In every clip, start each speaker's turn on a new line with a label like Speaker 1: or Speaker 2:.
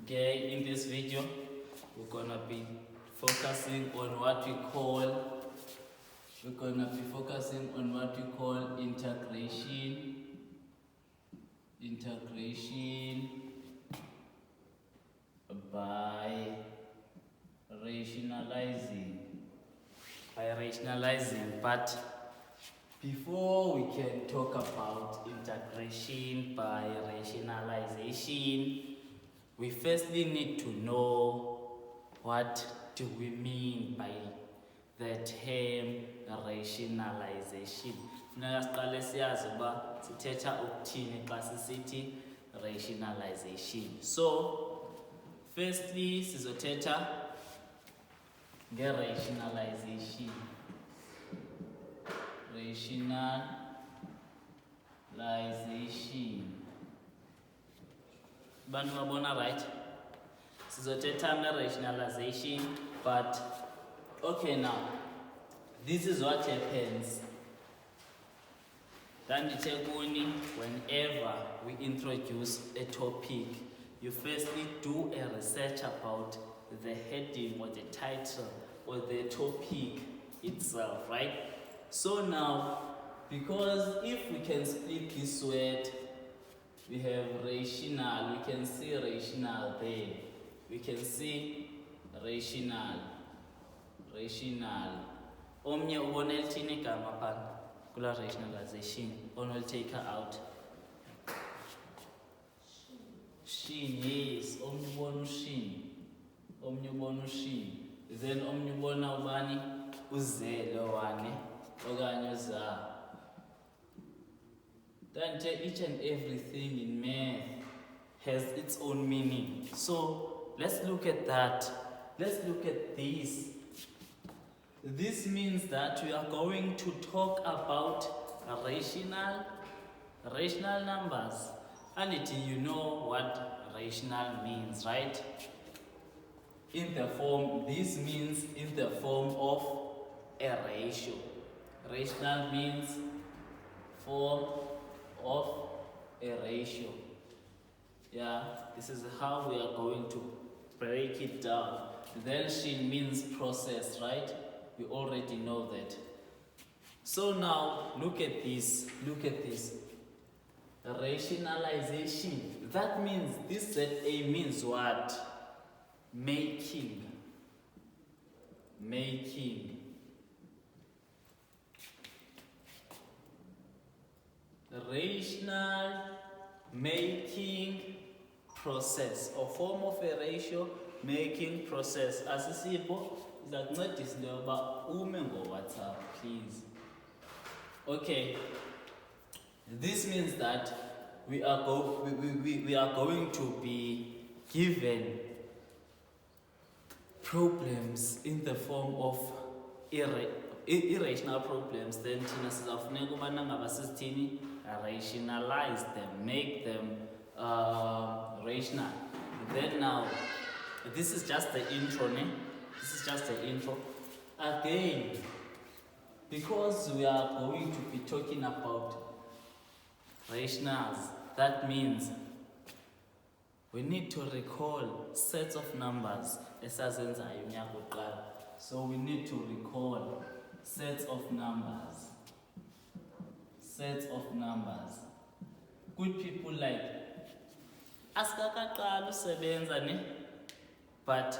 Speaker 1: Okay, in this video, we're gonna be focusing on what we call integration by rationalizing. But before we can talk about integration by rationalization, we firstly need to know what do we mean by the term rationalization. Funeka siqale siyazi uba sithetha ukuthini xa sisithi rationalization. So firstly sizothetha nge-rationalization. Bantu babona right? Sizothetha nge-rationalization, but okay, now this is what happens. Whenever we introduce a topic, you firstly do a research about the heading or the title or the topic itself, right? So now, because if we can split this word, we have rational, we can see rational there. We can see rational. Omnye ubona elithini igama phana kula rationalization, on will take her out. Shin, yes, omnye ubona ushin. Then omnye ubona ubani uze lo wane okanye uza. Then each and everything in math has its own meaning. So let's look at that. Let's look at this. This means that we are going to talk about rational numbers. And you know what rational means, right? This means in the form of a ratio. Rational means form of a ratio. Yeah, this is how we are going to break it down. Then she means process, right? We already know that. So now look at this. Rationalization. That means this ZA means what? Making. Rational making process, or form of a ratio making process. Asisipo izakuncedisa ngoba ume ngoWhatsApp, please. Okay, this means that we are going to be given problems in the form of irrational problems. Then thina sizafuneka ubana ngaba sizithini rationalize them, make them rational. Then now, this is just the intro, ne? This is just the intro. Again, because we are going to be talking about rationals, that means we need to recall sets of numbers. So we need to recall sets of numbers. Good people like askakaqala usebenza ne, but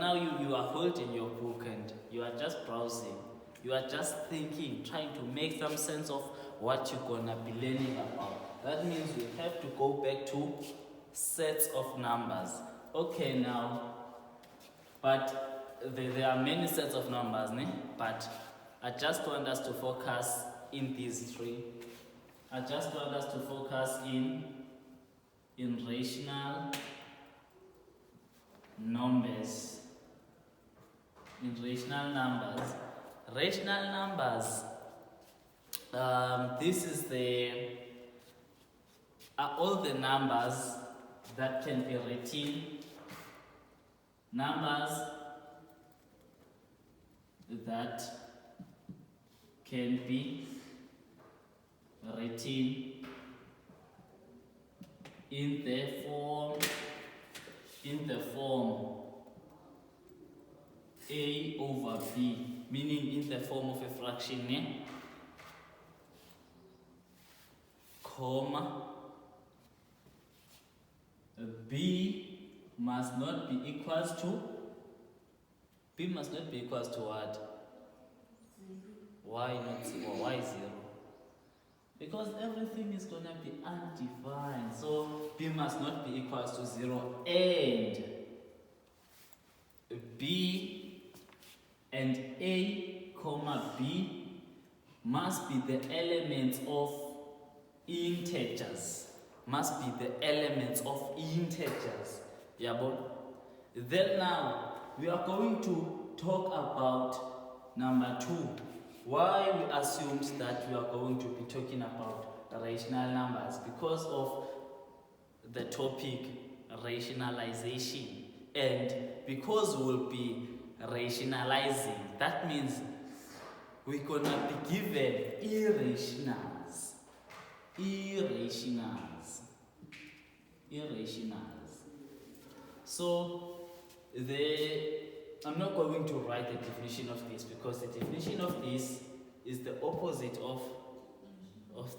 Speaker 1: now you are holding your book and you are just browsing. You are just thinking, trying to make some sense of what you're gonna be learning about. That means we have to go back to sets of numbers. Okay, now, but there are many sets of numbers, ne? But I just want us to focus in these three. I just want us to focus in rational numbers. Rational numbers. This is all the numbers that can be written. Numbers that can be written in the form in the form A over B, meaning in the form of a fraction, comma, B must not be equals to, B must not be equals to what? Why not? Or why 0? Because everything is gonna be undefined, so B must not be equals to 0, and B and A comma B must be the elements of integers. Must be the elements of integers. Yeah, but then now we are going to talk about number 2. Why we assumed that we are going to be talking about rational numbers? Because of the topic rationalization, and because we'll be rationalizing, that means we're gonna be given irrationals. So I'm not going to write the definition of this, because the definition of this is the opposite of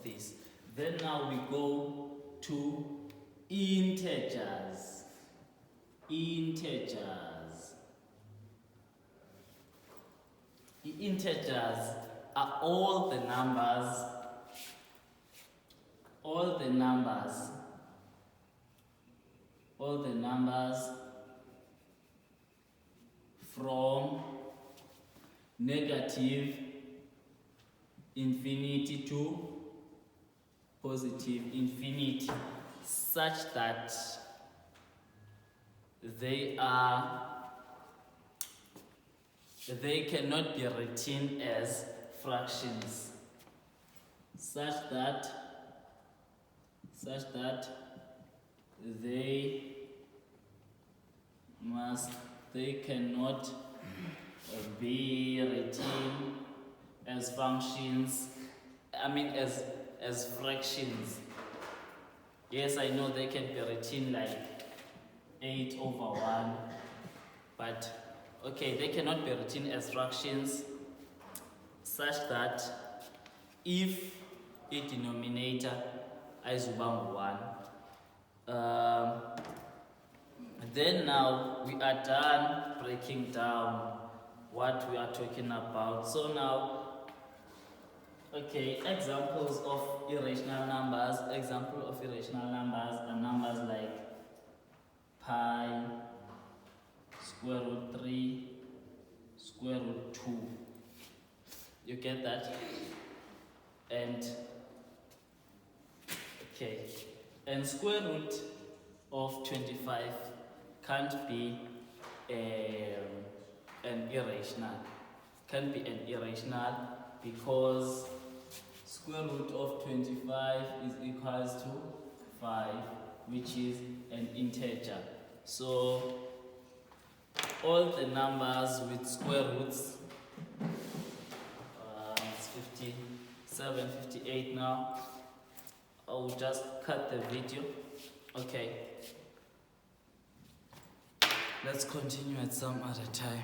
Speaker 1: this. Then now we go to integers. The integers are all the numbers from negative infinity to positive infinity, such that they cannot be written as fractions, such that they cannot be written as functions, as fractions. Yes, I know they can be written like 8 over 1, but okay, they cannot be written as fractions, such that if a denominator is 1, then now we are done breaking down what we are talking about. So now, okay, examples of irrational numbers. Example of irrational numbers are numbers like pi, square root 3, square root 2. You get that? And okay, and square root of 25 can't be an irrational. Can't be an irrational, because square root of 25 is equals to 5, which is an integer. So all the numbers with square roots, it's 57, 58 now. I'll just cut the video. Okay, let's continue at some other time.